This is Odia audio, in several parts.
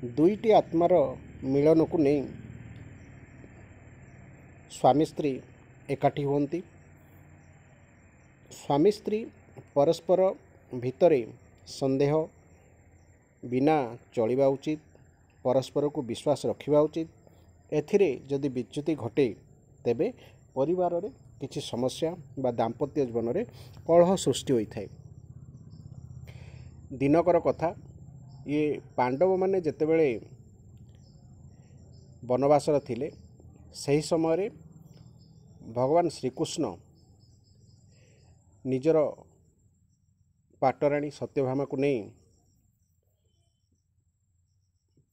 ଦୁଇଟି ଆତ୍ମାର ମିଳନକୁ ନେଇ ସ୍ୱାମୀ ସ୍ତ୍ରୀ ଏକାଠି ହୁଅନ୍ତି। ସ୍ୱାମୀ ସ୍ତ୍ରୀ ପରସ୍ପର ଭିତରେ ସନ୍ଦେହ ବିନା ଚଳିବା ଉଚିତ, ପରସ୍ପରକୁ ବିଶ୍ୱାସ ରଖିବା ଉଚିତ। ଏଥିରେ ଯଦି ବିଚ୍ୟୁତି ଘଟେ ତେବେ ପରିବାରରେ କିଛି ସମସ୍ୟା ବା ଦାମ୍ପତ୍ୟ ଜୀବନରେ କଳହ ସୃଷ୍ଟି ହୋଇଥାଏ। ଦିନକର କଥା, ଇଏ ପାଣ୍ଡବମାନେ ଯେତେବେଳେ ବନବାସରେ ଥିଲେ ସେହି ସମୟରେ ଭଗବାନ ଶ୍ରୀକୃଷ୍ଣ ନିଜର ପାଟରାଣୀ ସତ୍ୟଭାମାକୁ ନେଇ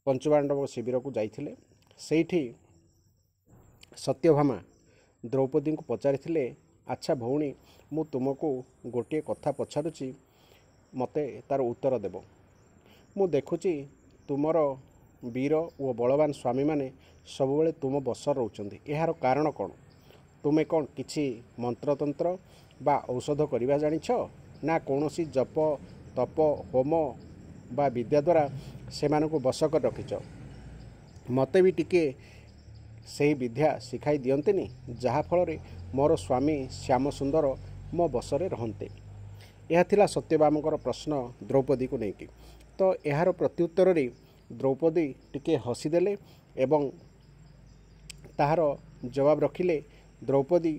ପଞ୍ଚପାଣ୍ଡବ ଶିବିରକୁ ଯାଇଥିଲେ। ସେଇଠି ସତ୍ୟଭାମା ଦ୍ରୌପଦୀଙ୍କୁ ପଚାରିଥିଲେ, ଆଚ୍ଛା ଭଉଣୀ, ମୁଁ ତୁମକୁ ଗୋଟିଏ କଥା ପଚାରୁଛି, ମୋତେ ତା'ର ଉତ୍ତର ଦେବ। ମୁଁ ଦେଖୁଛି ତୁମର ବୀର ଓ ବଳବାନ ସ୍ୱାମୀମାନେ ସବୁବେଳେ ତୁମ ବସରେ ରହୁଛନ୍ତି। ଏହାର କାରଣ କ'ଣ? ତୁମେ କ'ଣ କିଛି ମନ୍ତ୍ରତନ୍ତ୍ର ବା ଔଷଧ କରିବା ଜାଣିଛ, ନା କୌଣସି ଜପ ତପ ହୋମ ବା ବିଦ୍ୟା ଦ୍ୱାରା ସେମାନଙ୍କୁ ବଶ କରି ରଖିଛ? ମୋତେ ବି ଟିକିଏ ସେହି ବିଦ୍ୟା ଶିଖାଇ ଦିଅନ୍ତେନି, ଯାହାଫଳରେ ମୋର ସ୍ୱାମୀ ଶ୍ୟାମସୁନ୍ଦର ମୋ ବସରେ ରହନ୍ତେ। ଏହା ଥିଲା ସତ୍ୟଭାମାଙ୍କର ପ୍ରଶ୍ନ ଦ୍ରୌପଦୀକୁ ନେଇକି। ତ ଏହାର ପ୍ରତ୍ୟୁତ୍ତରରେ ଦ୍ରୌପଦୀ ଟିକିଏ ହସିଦେଲେ ଏବଂ ତାହାର ଜବାବ ରଖିଲେ। ଦ୍ରୌପଦୀ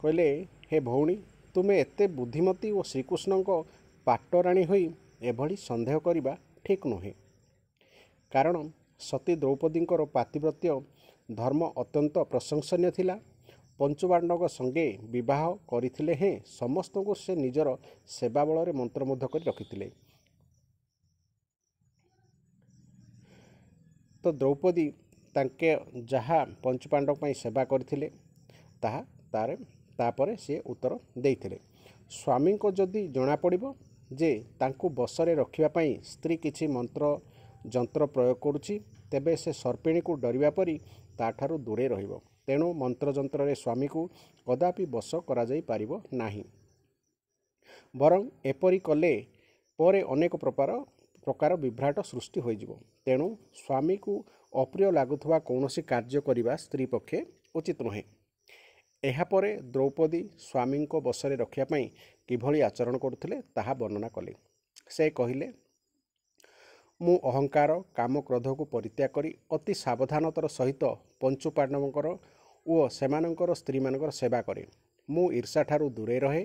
କହିଲେ, ହେ ଭଉଣୀ, ତୁମେ ଏତେ ବୁଦ୍ଧିମତୀ ଓ ଶ୍ରୀକୃଷ୍ଣଙ୍କ ପାଟରାଣୀ ହୋଇ ଏଭଳି ସନ୍ଦେହ କରିବା ଠିକ୍ ନୁହେଁ। କାରଣ ସତୀ ଦ୍ରୌପଦୀଙ୍କର ପାତିବ୍ରତ୍ୟ ଧର୍ମ ଅତ୍ୟନ୍ତ ପ୍ରଶଂସନୀୟ ଥିଲା। ପଞ୍ଚୁପାଣ୍ଡବଙ୍କ ସଙ୍ଗେ ବିବାହ କରିଥିଲେ ହେଁ ସମସ୍ତଙ୍କୁ ସେ ନିଜର ସେବା ବଳରେ ମନ୍ତ୍ରମୁଗ୍ଧ କରି ରଖିଥିଲେ। ତ ଦ୍ରୌପଦୀ ତାଙ୍କେ ଯାହା ପଞ୍ଚୁପାଣ୍ଡବ ପାଇଁ ସେବା କରିଥିଲେ ତାହା ତାପରେ ସେ ଉତ୍ତର ଦେଇଥିଲେ। ସ୍ୱାମୀଙ୍କ ଯଦି ଜଣାପଡ଼ିବ ଯେ ତାଙ୍କୁ ବସରେ ରଖିବା ପାଇଁ ସ୍ତ୍ରୀ କିଛି ମନ୍ତ୍ର ଯନ୍ତ୍ର ପ୍ରୟୋଗ କରୁଛି, ତେବେ ସେ ସର୍ପିଣୀକୁ ଡରିବା ପରି ତାଠାରୁ ଦୂରେଇ ରହିବ। ତେଣୁ ମନ୍ତ୍ରଯନ୍ତ୍ରରେ ସ୍ୱାମୀକୁ କଦାପି ବଶ କରାଯାଇପାରିବ ନାହିଁ। ବରଂ ଏପରି କଲେ ପରେ ଅନେକ ପ୍ରକାର ବିଭ୍ରାଟ ସୃଷ୍ଟି ହୋଇଯିବ। ତେଣୁ ସ୍ୱାମୀକୁ ଅପ୍ରିୟ ଲାଗୁଥିବା କୌଣସି କାର୍ଯ୍ୟ କରିବା ସ୍ତ୍ରୀ ପକ୍ଷେ ଉଚିତ ନୁହେଁ। ଏହାପରେ ଦ୍ରୌପଦୀ ସ୍ୱାମୀଙ୍କ ବସରେ ରଖିବା ପାଇଁ କିଭଳି ଆଚରଣ କରୁଥିଲେ ତାହା ବର୍ଣ୍ଣନା କଲେ। ସେ କହିଲେ, ମୁଁ ଅହଙ୍କାର କାମ କ୍ରୋଧକୁ ପରିତ୍ୟାଗ କରି ଅତି ସାବଧାନତାର ସହିତ ପଞ୍ଚୁପାଣ୍ଡବଙ୍କର ଓ ସେମାନଙ୍କର ସ୍ତ୍ରୀମାନଙ୍କର ସେବା କରେ। ମୁଁ ଈର୍ଷାଠାରୁ ଦୂରେଇ ରହେ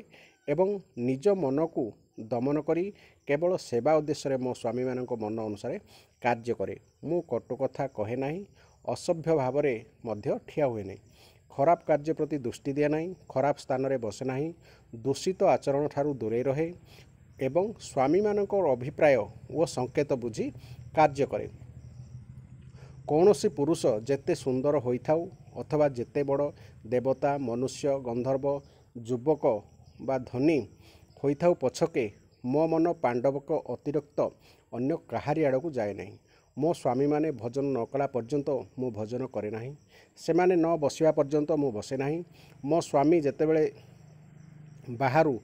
ଏବଂ ନିଜ ମନକୁ ଦମନ କରି କେବଳ ସେବା ଉଦ୍ଦେଶ୍ୟରେ ମୋ ସ୍ୱାମୀମାନଙ୍କ ମନ ଅନୁସାରେ କାର୍ଯ୍ୟ କରେ। ମୁଁ କଟୁ କଥା କହେ ନାହିଁ, ଅସଭ୍ୟ ଭାବରେ ମଧ୍ୟ ଠିଆ ହୁଏ ନାହିଁ, ଖରାପ କାର୍ଯ୍ୟ ପ୍ରତି ଦୃଷ୍ଟି ଦିଏ ନାହିଁ, ଖରାପ ସ୍ଥାନରେ ବସେ ନାହିଁ, ଦୂଷିତ ଆଚରଣ ଠାରୁ ଦୂରେଇ ରହେ ଏବଂ ସ୍ୱାମୀମାନଙ୍କର ଅଭିପ୍ରାୟ ଓ ସଂକେତ ବୁଝି କାର୍ଯ୍ୟ କରେ। କୌଣସି ପୁରୁଷ ଯେତେ ସୁନ୍ଦର ହୋଇଥାଉ ଅଥବା ଯେତେ ବଡ଼ ଦେବତା, ମନୁଷ୍ୟ, ଗନ୍ଧର୍ବ, ଯୁବକ ବା ଧନୀ ହୋଇଥାଉ ପଛକେ ମୋ ମନ ପାଣ୍ଡବଙ୍କ ଅତିରିକ୍ତ ଅନ୍ୟ କାହାରି ଆଡ଼କୁ ଯାଏ ନାହିଁ। ମୋ ସ୍ୱାମୀମାନେ ଭୋଜନ ନ କଲା ପର୍ଯ୍ୟନ୍ତ ମୁଁ ଭୋଜନ କରେ ନାହିଁ, ସେମାନେ ନ ବସିବା ପର୍ଯ୍ୟନ୍ତ ମୁଁ ବସେ ନାହିଁ। ମୋ ସ୍ୱାମୀ ଯେତେବେଳେ ବାହାରୁ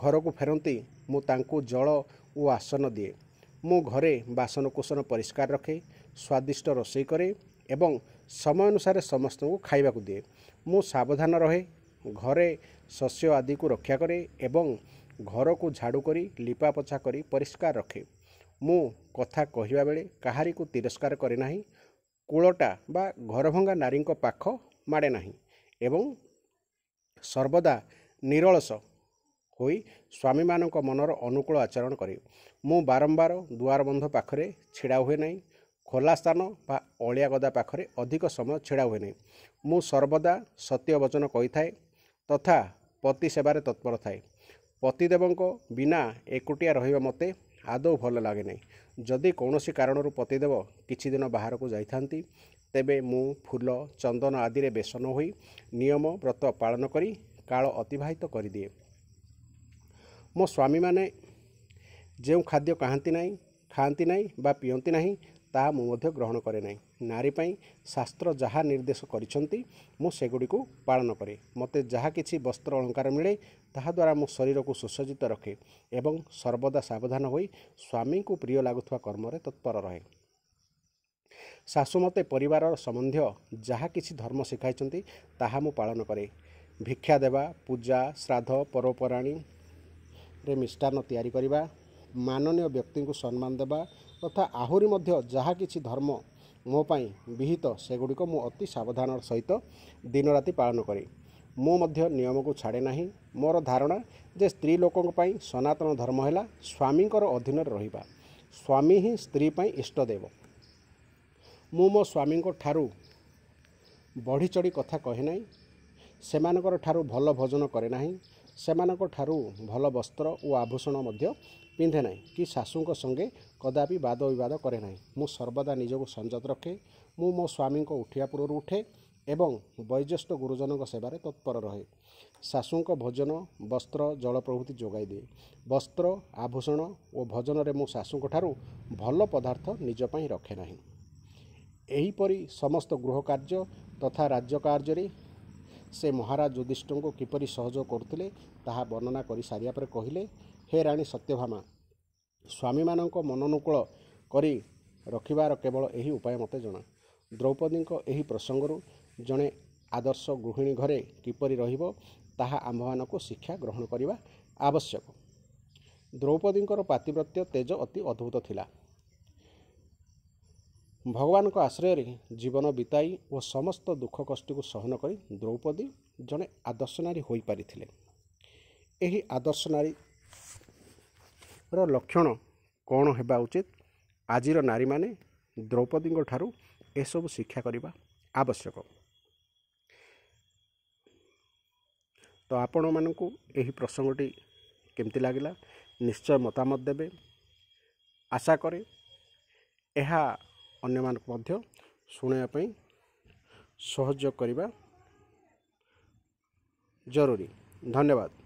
ଘରକୁ ଫେରନ୍ତି ମୁଁ ତାଙ୍କୁ ଜଳ ଓ ଆସନ ଦିଏ। ମୁଁ ଘରେ ବାସନକୁସନ ପରିଷ୍କାର ରଖେ, ସ୍ୱାଦିଷ୍ଟ ରୋଷେଇ କରେ ଏବଂ ସମୟ ଅନୁସାରେ ସମସ୍ତଙ୍କୁ ଖାଇବାକୁ ଦିଏ। ମୁଁ ସାବଧାନ ରହେ, ଘରେ ଶସ୍ୟ ଆଦିକୁ ରକ୍ଷା କରେ ଏବଂ ଘରକୁ ଝାଡ଼ୁ କରି ଲିପାପୋଛା କରି ପରିଷ୍କାର ରଖେ। ମୁଁ କଥା କହିବା ବେଳେ କାହାରିକୁ ତିରସ୍କାର କରେ ନାହିଁ, କୁଳଟା ବା ଘରଭଙ୍ଗା ନାରୀଙ୍କ ପାଖ ମାଡ଼େ ନାହିଁ ଏବଂ ସର୍ବଦା ନିରଳସ ହୋଇ ସ୍ୱାମୀମାନଙ୍କ ମନର ଅନୁକୂଳ ଆଚରଣ କରେ। ମୁଁ ବାରମ୍ବାର ଦୁଆର ବନ୍ଧ ପାଖରେ ଛିଡ଼ା ହୁଏ ନାହିଁ, ଖୋଲା ସ୍ଥାନ ବା ଅଳିଆ ଗଦା ପାଖରେ ଅଧିକ ସମୟ ଛିଡ଼ା ହୁଏ ନାହିଁ। ମୁଁ ସର୍ବଦା ସତ୍ୟ ବଚନ କହିଥାଏ ତଥା ପତି ସେବାରେ ତତ୍ପର ଥାଏ। ପତିଦେବଙ୍କ ବିନା ଏକୁଟିଆ ରହିବା ମୋତେ ଆଦୌ ଭଲ ଲାଗେ ନାହିଁ। ଯଦି କୌଣସି କାରଣରୁ ପତିଦେବ କିଛି ଦିନ ବାହାରକୁ ଯାଇଥାନ୍ତି, ତେବେ ମୁଁ ଫୁଲ ଚନ୍ଦନ ଆଦିରେ ବେଶ ନ ହୋଇ ନିୟମ ବ୍ରତ ପାଳନ କରି କାଳ ଅତିବାହିତ କରିଦିଏ। ମୋ ସ୍ୱାମୀମାନେ ଯେଉଁ ଖାଦ୍ୟ ଖାଆନ୍ତି ନାହିଁ ବା ପିଅନ୍ତି ନାହିଁ ତାହା ମୁଁ ମଧ୍ୟ ଗ୍ରହଣ କରେ ନାହିଁ। ନାରୀ ପାଇଁ ଶାସ୍ତ୍ର ଯାହା ନିର୍ଦ୍ଦେଶ କରିଛନ୍ତି ମୁଁ ସେଗୁଡ଼ିକୁ ପାଳନ କରେ। ମୋତେ ଯାହା କିଛି ବସ୍ତ୍ର ଅଳଙ୍କାର ମିଳେ ତାହାଦ୍ୱାରା ମୁଁ ଶରୀରକୁ ସୁସଜ୍ଜିତ ରଖେ ଏବଂ ସର୍ବଦା ସାବଧାନ ହୋଇ ସ୍ୱାମୀଙ୍କୁ ପ୍ରିୟ ଲାଗୁଥିବା କର୍ମରେ ତତ୍ପର ରହେ। ଶାଶୁ ମୋତେ ପରିବାରର ସମ୍ବନ୍ଧୀୟ ଯାହା କିଛି ଧର୍ମ ଶିଖାଇଛନ୍ତି ତାହା ମୁଁ ପାଳନ କରେ। ଭିକ୍ଷା ଦେବା, ପୂଜା, ଶ୍ରାଦ୍ଧ, ପର୍ବପର୍ବାଣୀରେ ମିଷ୍ଟାନ୍ନ ତିଆରି କରିବା, ମାନନୀୟ ବ୍ୟକ୍ତିଙ୍କୁ ସମ୍ମାନ ଦେବା ତଥା ଆହୁରି ମଧ୍ୟ ଯାହା କିଛି ଧର୍ମ ମୋ ପାଇଁ ବିହିତ ସେଗୁଡ଼ିକ ମୁଁ ଅତି ସାବଧାନର ସହିତ ଦିନରାତି ପାଳନ କରେ। ମୁଁ ମଧ୍ୟ ନିୟମକୁ ଛାଡ଼େ ନାହିଁ। ମୋର ଧାରଣା ଯେ ସ୍ତ୍ରୀ ଲୋକଙ୍କ ପାଇଁ ସନାତନ ଧର୍ମ ହେଲା ସ୍ୱାମୀଙ୍କର ଅଧୀନରେ ରହିବା। ସ୍ୱାମୀ ହିଁ ସ୍ତ୍ରୀ ପାଇଁ ଇଷ୍ଟଦେବ। ମୁଁ ମୋ ସ୍ୱାମୀଙ୍କ ଠାରୁ ବଢ଼ି ଚଢ଼ି କଥା କହେ ନାହିଁ। ସେମାନଙ୍କର ଠାରୁ ଭଲ ଭୋଜନ କରେ ନାହିଁ। ସେମାନଙ୍କ ଠାରୁ ଭଲ ବସ୍ତ୍ର ଓ ଆଭୂଷଣ ମଧ୍ୟ ପିନ୍ଧେ ନାହିଁ କି ଶାଶୁଙ୍କ ସଙ୍ଗେ କଦାପି ବାଦ ବିବାଦ କରେ ନାହିଁ। ମୁଁ ସର୍ବଦା ନିଜକୁ ସଂଯତ ରଖେ। ମୁଁ ମୋ ସ୍ୱାମୀଙ୍କ ଉଠିବା ପୂର୍ବରୁ ଉଠେ ଏବଂ ବୟୋଜ୍ୟେଷ୍ଠ ଗୁରୁଜନଙ୍କ ସେବାରେ ତତ୍ପର ରହେ। ଶାଶୁଙ୍କ ଭୋଜନ, ବସ୍ତ୍ର, ଜଳ ପ୍ରଭୃତି ଯୋଗାଇ ଦିଏ। ବସ୍ତ୍ର, ଆଭୂଷଣ ଓ ଭୋଜନରେ ମୁଁ ଶାଶୁଙ୍କ ଠାରୁ ଭଲ ପଦାର୍ଥ ନିଜ ପାଇଁ ରଖେ ନାହିଁ। ଏହିପରି ସମସ୍ତ ଗୃହ କାର୍ଯ୍ୟ ତଥା ରାଜ୍ୟ କାର୍ଯ୍ୟରେ ସେ ମହାରାଜ ଯୁଧିଷ୍ଠିରଙ୍କୁ କିପରି ସହଯୋଗ କରୁଥିଲେ ତାହା ବର୍ଣ୍ଣନା କରି ସାରିବା ପରେ କହିଲେ, ହେ ରାଣୀ ସତ୍ୟଭାମା, ସ୍ୱାମୀମାନଙ୍କ ମନୋନୁକୂଳ କରି ରଖିବାର କେବଳ ଏହି ଉପାୟ ମୋତେ ଜଣା। ଦ୍ରୌପଦୀଙ୍କ ଏହି ପ୍ରସଙ୍ଗରୁ ଜଣେ ଆଦର୍ଶ ଗୃହିଣୀ ଘରେ କିପରି ରହିବ ତାହା ଆମ୍ଭମାନଙ୍କୁ ଶିକ୍ଷା ଗ୍ରହଣ କରିବା ଆବଶ୍ୟକ। ଦ୍ରୌପଦୀଙ୍କର ପାତିବ୍ରତ୍ୟ ତେଜ ଅତି ଅଦ୍ଭୁତ ଥିଲା। ଭଗବାନଙ୍କ ଆଶ୍ରୟରେ ଜୀବନ ବିତାଇ ଓ ସମସ୍ତ ଦୁଃଖ କଷ୍ଟକୁ ସହନ କରି ଦ୍ରୌପଦୀ ଜଣେ ଆଦର୍ଶ ନାରୀ ହୋଇପାରିଥିଲେ। ଏହି ଆଦର୍ଶ ନାରୀର ଲକ୍ଷଣ କ'ଣ ହେବା ଉଚିତ? ଆଜିର ନାରୀମାନେ ଦ୍ରୌପଦୀଙ୍କ ଠାରୁ ଏସବୁ ଶିକ୍ଷା କରିବା ଆବଶ୍ୟକ। ତ ଆପଣମାନଙ୍କୁ ଏହି ପ୍ରସଙ୍ଗଟି କେମିତି ଲାଗିଲା ନିଶ୍ଚୟ ମତାମତ ଦେବେ। ଆଶା କରେ ଏହା ଅନ୍ୟମାନଙ୍କୁ ମଧ୍ୟ ଶୁଣିବା ପାଇଁ ସହଯୋଗ କରିବା ଜରୁରୀ। ଧନ୍ୟବାଦ।